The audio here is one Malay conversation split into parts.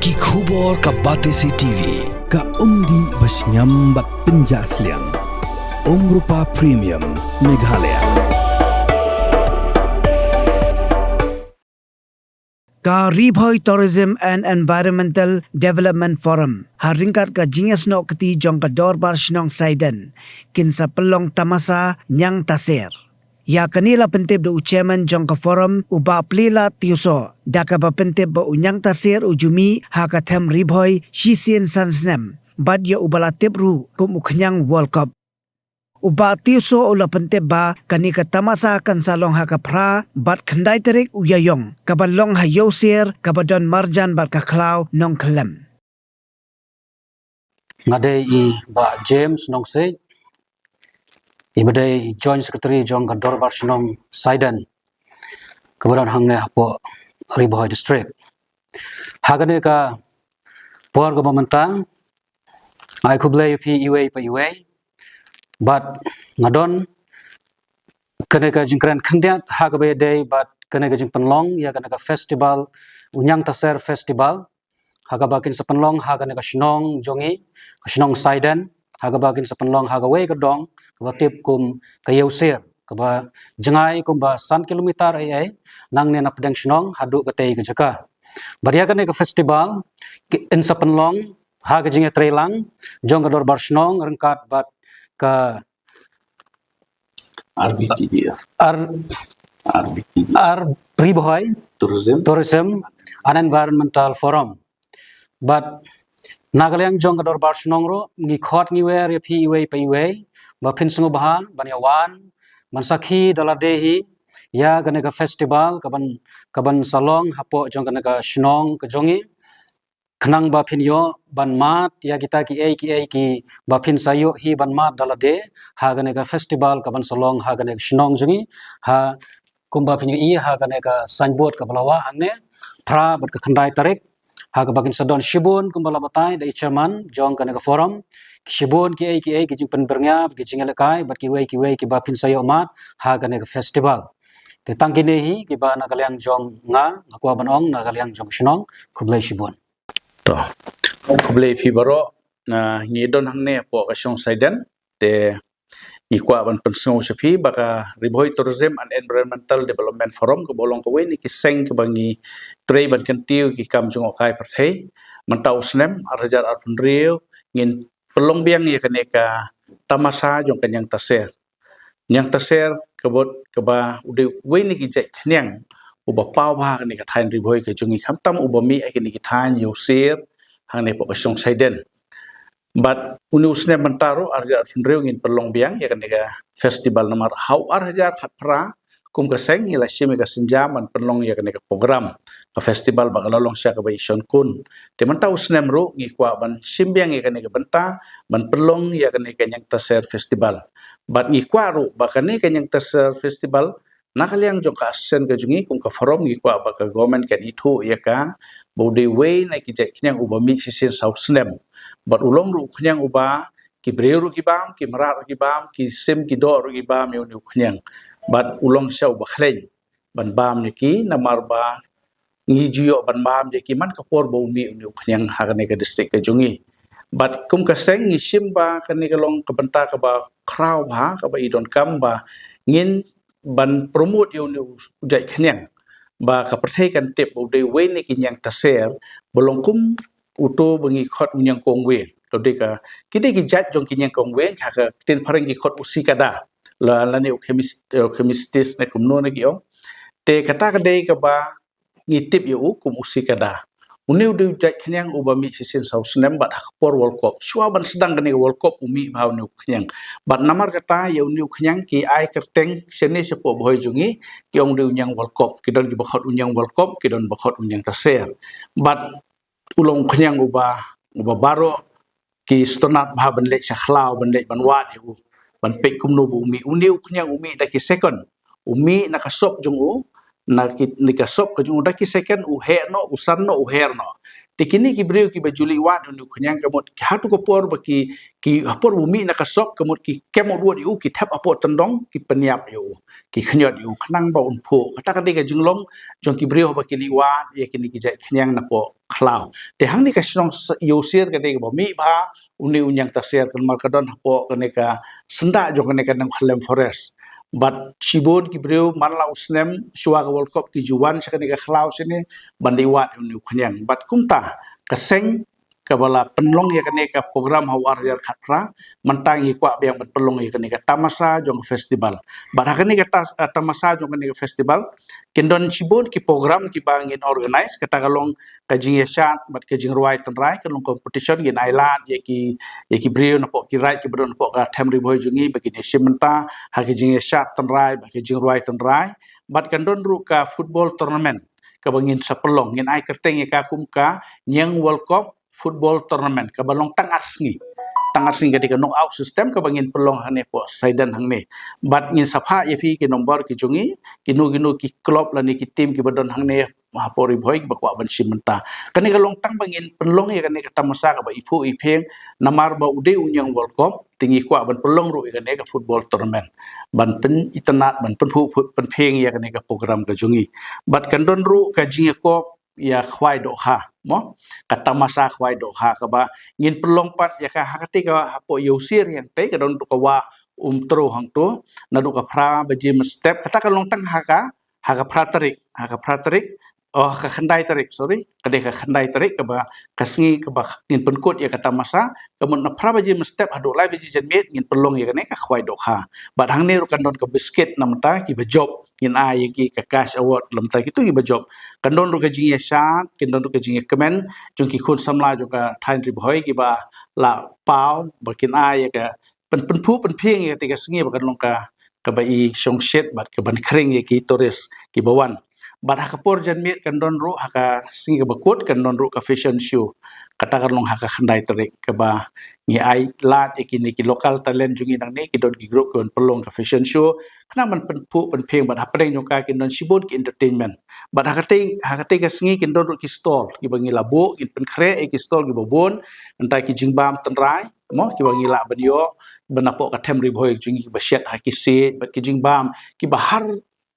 Ki khubor ka Batesi TV ka umdi basnyam bak penjaslian Rupa Premium Meghalaya ka Ribhoi Tourism and Environmental Development Forum haringkat ka jingas no keti jong ka dorbar shnong Saiden kinsa pelong tamasa nyang taser ya kanila pentip do chairman jong ka forum uba plila tiuso daka ba pentip ba unyang taser ujumi ha ka them Ribhoi shisien sansnem bad ya ubala tipru kum uknyang World Cup uba tiuso ula pentip ba kani ka tamasa kan salong ha ka pra bat khandai terik uyayong kabalong ha yosir kabadon marjan bat ka klau nong klem ngade i ba James nong se ibadai joint secretary jong ka dorbar shnong Saiden kemudian hangne hapo Ribhoi district hagane ka por go mamanta ai kublai pi iwe pa iwe but ngadon kene ka jingkran khangdiat hagabe day but kene ka jing panlong ya kene ka festival unyang taser festival hagabakin sa panlong hagane ka shnong jongi ka shnong Saiden hagabakin sa panlong hagawe ka dong kabatip kum kayosir kaba jengai kum ba 1 kilometer ai nang ne na pedang shnong hadu ka tei ka jaka baria kene ka festival in sa panlong haga jinge trelang jong ka dorbar shnong rengkat bat ka Ribhoi Tourism and Environmental Forum but nagalyang jong ka dorbar shnong ro ngi khot ngi wer ya phi iwe pa iwe ba phinsungo baha banyawan mansakhi daladehi ya gane ka festival kaban salong hapo jong gane ka shnong ka jongi khnang ba phinyo ban mat ya kita ki ba phin sayo hi ban mat dalade ha gane ka festival kaban salong ha gane shnong jongi ha kumba phinyo i ha gane ka signboard ka balawa hangne thra bat ka khandai tarik ha ka bagin sadon shibun kumbala batai dai chairman jong gane ka forum shibun ki jing penbernya ki jing elekai bat ki wei ki ba phin sayo mat ha gane ka festival te tangkine hi ki ba nagalyang jong nga akwa banong nagalyang jong shnong kublai shibun to kublai phi baro na ngi don hangne po ka shong Saiden te ikwa ban pensong shapi baka Ribhoi Tourism and Environmental Development Forum ko bolong ko weni ki seng ko bangi trei ban kantiu ki kam jong okai parthei mantau snem arjar arpun rio ngin pelong biang ya kaneka tamasa jong kanyang taser nyang taser kebot keba ude weni ki jek nyang uba pau ba kaneka thain Ribhoi ke jongi kham tam uba mi ai kaneki thain yosir hangne po ka shong Saiden but uni usne mantaro arja arjunreu ngin pelong biang ya kaneka festival namar hau arja khapra kum ka seng ila shime ka sinjaman pelong ya kaneka program ka festival bagalolong sya ka baishon kun te mantau usne mro ngi kwa ban simbiang ya kaneka benta ban pelong ya kaneka nyang taser festival but ngi kwa ro bakane kanyang taser festival nakaliang jong ka sen ka jungi kum ka forum ngi kwa ba ka government kan itu ya ka bode way na ki jek nyang ubami sisin south snem but ulong ru khnyang uba ki breru ki bam ki marar ki bam ki sim ki do ru ki bam yo ni khnyang but ulong sha uba khleng ban bam ni ki namar ba ngi jiyo ban bam je ki man ka por bo mi ni khnyang ha ka ne ka district ka jungi but kum ka seng ngi sim ba ka ne ka long ka banta ka ba kraw ba ka ba idon kam ba ngin ban promote yo ni jai khnyang ba ka perthei kan tep bo de we ni ki nyang taser bolong kum uto bengi khot unyang kongwe to deka kide ki jat jong kinyang kongwe ka tin pareng ki khot usikada la ne chemistis ne kumno ne ki ong te kata ka dei ka ba ngi tip yu kum usikada uniu de jat kinyang ubami sisin sau snem bat por world cup chua ban sedang ne world cup umi bhaw ne kinyang bat namar kata yu niu kinyang ki ai kerteng sene sepo boy jungi ki ong de unyang world cup ki don ki bakhot unyang world cup ki don bakhot unyang taser bat ulong kenyang uba baro ki stonat bha ban lek shakhlau ban lek ban wat yu ban pek kum no umi uniu kenyang umi da ki second umi na ka sop jong u na ki ni ka sop ka jong da ki second u he no usan no u her no Tikini ki brio ki bajuli wat unu kenyang kamot ki hatu ko por baki ki apor bumi na kasok kamot ki kemo ruat yu ki tap apor tendong ki peniap yu ki kenyot yu kenang ba unpo kata kadi ka jinglong jong ki brio baki liwat ya kini ki jat kenyang na po klau te hang ni ka snong yu sir ka de ba mi ba uni unyang taser kan markadon po ka ne ka senda jong ka ne ka nang khalem forest but Shibon ki brio manla usnem shua ka World Cup ki juwan sa kanika khlaw sini bandiwat unu kenyang but kumta kaseng kabala penlong ya kanika program hawar yar khatra mentang i kwa biang penlong ya kanika tamasa jong festival but kanika tamasa jong kanika festival kendon Shibon ki program ki bangin organize kata kalong kajing yasat but kajing ruai tenrai kalong competition gin island ya ki brio na po ki right ki bro na po ka them riboy jungi bagi ni simenta ha kajing yasat tenrai bagi kajing ruai tenrai but kendon ru ka football tournament ka bangin sa pelong ngin ai kerteng ya ka kumka nyang World Cup football tournament ka balong tangat sngi ketika knockout system ka bangin pelong hane po saidan hang ne but ngin sapha ya pi ki nomor ki jungi kinu ki club lani ki team ki badon hang ne mahapori boy bakwa ban simenta kani ka long tang bangin pelong ya kani ka tamasa ka ba ipu ipeng namar ba ude unyang World Cup tingi kwa ban pelong ru ka ne ka football tournament ban pen itanat ban pen peng ya kani ka program ka jungi but kandon ru ka jinga ko ya khwai do kha mo kata masa khwai do kha ka ba ngin pelong pat ya ka hakati ka hapo yusir yang te ka don to ka wa tro hang to na do ka phra ba jim step kata ka long tang haka pratarik oh ka khandai tarik sorry kade ka khandai tarik ka ba kasngi ka ba ngin penkut ya kata masa kemun na phra ba jim step ado lai ba ji janmet ngin pelong ya ne ka khwai do kha ba hang ne ro kan don ka biscuit namta ki ba job ngin ai ki ka cash award lamta ki tu ki ba job kan don ro ka jing ya shat kin don ro ka jing ya kemen jong ki khun samla jo ka thain ri bhoi ki ba la pau ba kin ai ka pen phu pen phing ya ti ka sngi ba kan long ka ba i song shet ba ka ban kring ya ki tourist ki bawan ba ha ka por jan mit kan don ro ha ka sngi ka ba kut kan don ro ka fashion show kata kan long ha ka khandai tarik ka ba ngi ai lat ikini ki local talent jungi nang ne ki don ki group kon pelong ka fashion show kana man pen phu pen pheng ba hapeng nyoka ki don Shibon ki entertainment ba ha ka te ka sngi ki don ro ki stall ki bangi labo ki pen khre ki stall ki bobon entai ki jingbam tenrai mo ki bangi la banyo benapo ka them ri bhoi jungi ki ba shet ha ki se ba ki jingbam ki ba har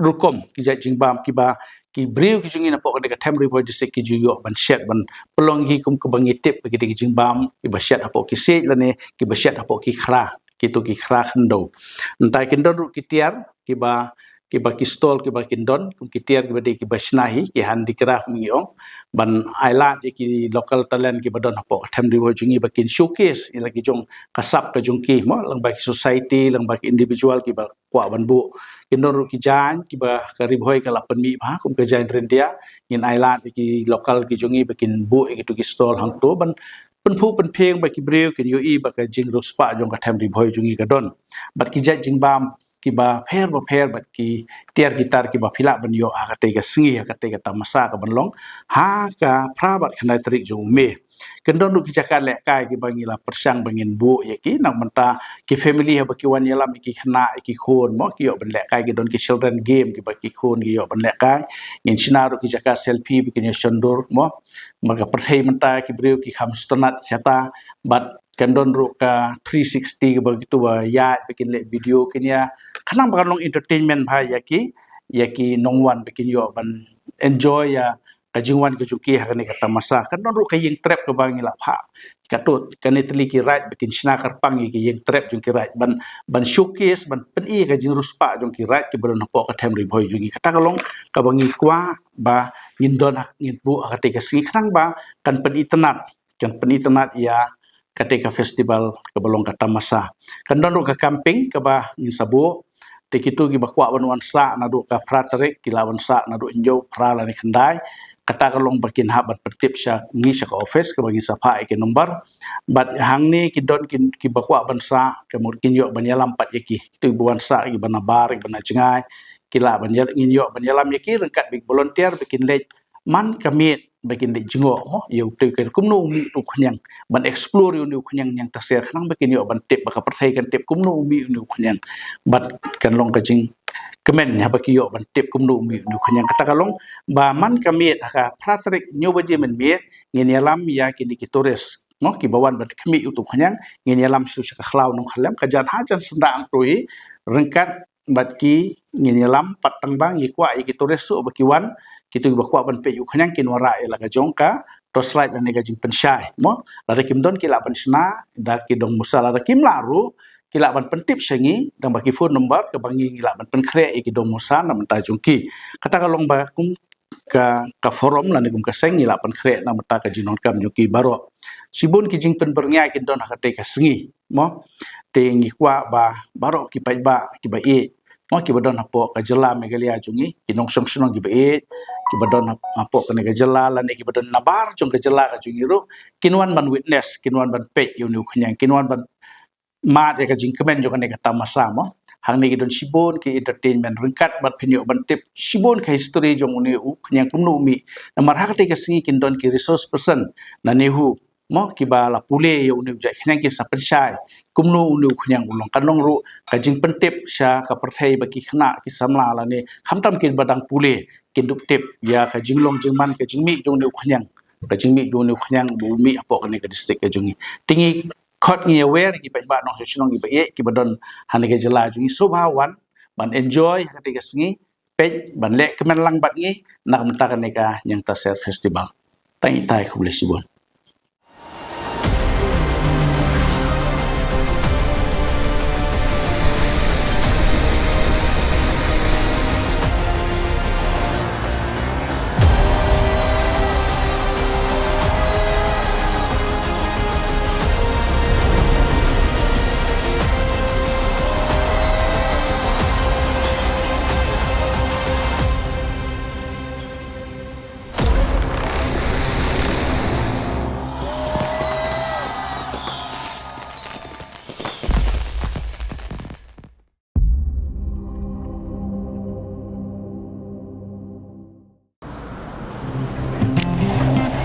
rukom ki ja jingbam ki ba ki brio ki jungi na po ka them ri bhoi disik ki juyo ban shet ban pelong hi kum ka bangi tip ki ki jingbam ki ba shet apo ki se lane ki ba shet apo ki khra ki to ki khra khndo entai ki don ru ki tiar ki ba ki stall ki ba ki don kum ki tiar ki ba de ki ba shnahi ki handicraft miong ban island ki local talent ki ba don apo them ri bhoi jungi ba kin showcase ila ki jong kasap ka jong ki mo lang ba ki society lang ba ki individual ki ba kwa ban bu ki don ru ki jan ki ba ka ri bhoi ka la pen mi ba kum ka jan rendia in island ki local ki jungi ba kin bu ki to ki stall hang to ban pen phu pen pheng ba ki breu ki yo i ba ka jing ro spa jong ka them ri bhoi jungi ka don bat ki ja jing bam ki ba pher bat ki tiar gitar ki ba phila ban yo ha ka te ka sngi ha ka te ka tamasa ka ban long ha ka phra bat khandai tarik jong me kendon ru ki jakan le kai ki bangila persang bangin bu ya ki nang menta ki family ha ba ki wan yalam ki khna ki khon mo ki yo ban le kai ki don ki children game ki ba ki khon ki yo ban le kai in china ru ki jaka selfie bi ki ne shondur mo maga perthai menta ki breu ki kham stonat chata bat kendon ru ka 360 ki begitu ba ya bikin le video kinya kanang bakal long entertainment bhai ya ki nongwan bikin yo ban enjoy ya kajingwan ke juki hakani kata masa kan don ru ka yeng trap ke bangi la pha katut kanitli ki right bikin sna karpang ki yeng trap jung ki right ban showcase ban pen i ka jing ruspa jung ki right ki bron po ka them ri bhoi jungi kata kalong ka bangi kwa ba ngin don hak ngin bu akati ka si khang ba kan penitenat ya ketika festival ke belong kata masa kan don ru ka camping ke ba ngin sabu tikitu gi bakwa wan sa na do ka pratarik kilawan sa na do injo prala ni khandai kata kalong bakin habat pertip sya ngi sya ka office ke bagi sapa ke nomor bat hang ni ki don ki bakwa bansa ke murkin yo banyalam pat yaki tu buan sa gi banabar gi banajengai kila banyal ngin yo banyalam yaki rengkat big volunteer bikin lej man kamit bakin di jengok mo yo te ke kumno umi tu khnyang ban explore yo nu khnyang yang taser khnang bakin yo ban tip baka perthai kan tip kumno umi nu khnyang bat kan long ka jing kemen ya baki yo ban tip kumno umi nu khnyang kata kalong ba man kamiet ka pratrik nyo baje men me ngin yalam ya kini kitores no ki bawan ban kemi utu khnyang ngin yalam su ka khlau nong khalam ka jan ha jan sendang tui rengkat bat ki ngin yalam patang bang ikwa ikitores su baki wan kitu bakwa ban pe yu khanyang kin wara ela ga jongka to slide dan ga jing pensyai mo la kim don kila ban sna da ki dong musala da kim laru kila ban pentip sengi dan baki phone number ke bangi ngila ban penkre ki dong musa na menta jungki kata kalong ba kum ka forum la negum ka seng ngila penkre na meta ka jinon kam nyuki baro sibun ki jing pen bernya kin don hakate ka sengi mo te ngi kwa ba baro ki pai ba ki ba e mo ki badon apo ka jela megalia jungi kinong song sunong ki ba e ki badon apo ka nega jela la ne ki badon nabar jong ka jela ka jungi ro kinwan ban witness kinwan ban pe yu nu khnyang kinwan ban ma de ka jing kemen jong ka nega tamasa mo hang ne ki don sibon ki entertainment rengkat bat pinyo ban tip sibon ka history jong uni u khnyang kumnu mi namar ha ka te ka si kin don ki resource person na nehu mo ki ba la pule yo uni ja khnyang ki sa pensyai kumnu uni khnyang ulong kanong ru ka jing pentip sha ka perthai baki khna ki samla la ne khamtam kin badang pule kin dup tip ya ka jinglong jingman ka jingmi jong ne khnyang ka jingmi jong ne khnyang bu mi apo ka ne ka district ka jungi tingi khot ngi wer ki ba no sunong ki ba e ki badon han ke jela jungi sobhawan ban enjoy ka te ka sngi pe ban le kemen lang bat ngi nak menta ka ne ka yang ta ser festival tai tai khule sibon.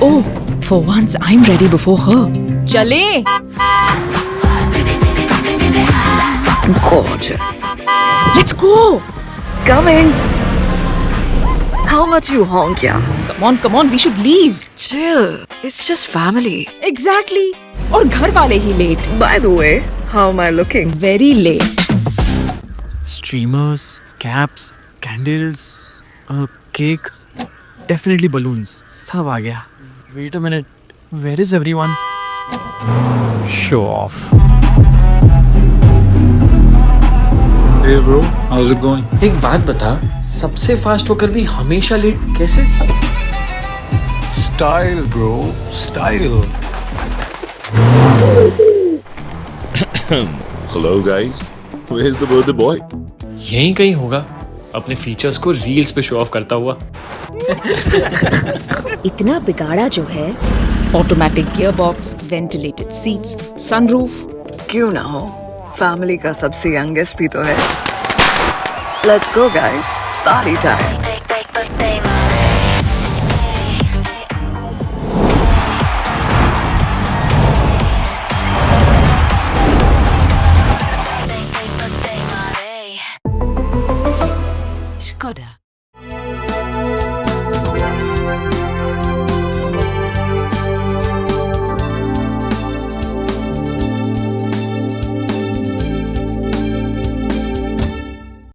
Oh, for once I'm ready before her. Chale! Gorgeous. Let's go! Coming. How much you honk, yeah? Come on, we should leave. Chill. It's just family. Exactly. और घर वाले ही late. By the way, how am I looking? Very late. Streamers, caps, candles, a cake, definitely balloons. सब आ गया. Wait a minute. Where is everyone? Show off. Hey bro, how's it going? एक बात बता, सबसे फास्ट होकर भी हमेशा लेट कैसे? Style bro, style. Hello guys, where's the birthday boy? यहीं कहीं होगा, अपने फीचर्स को रील्स पे शो ऑफ करता हुआ. इतना बिगाड़ा जो है. Automatic gearbox, ventilated seats, sunroof. क्यों ना हो? Family का सबसे youngest भी तो है. Let's go guys, party time.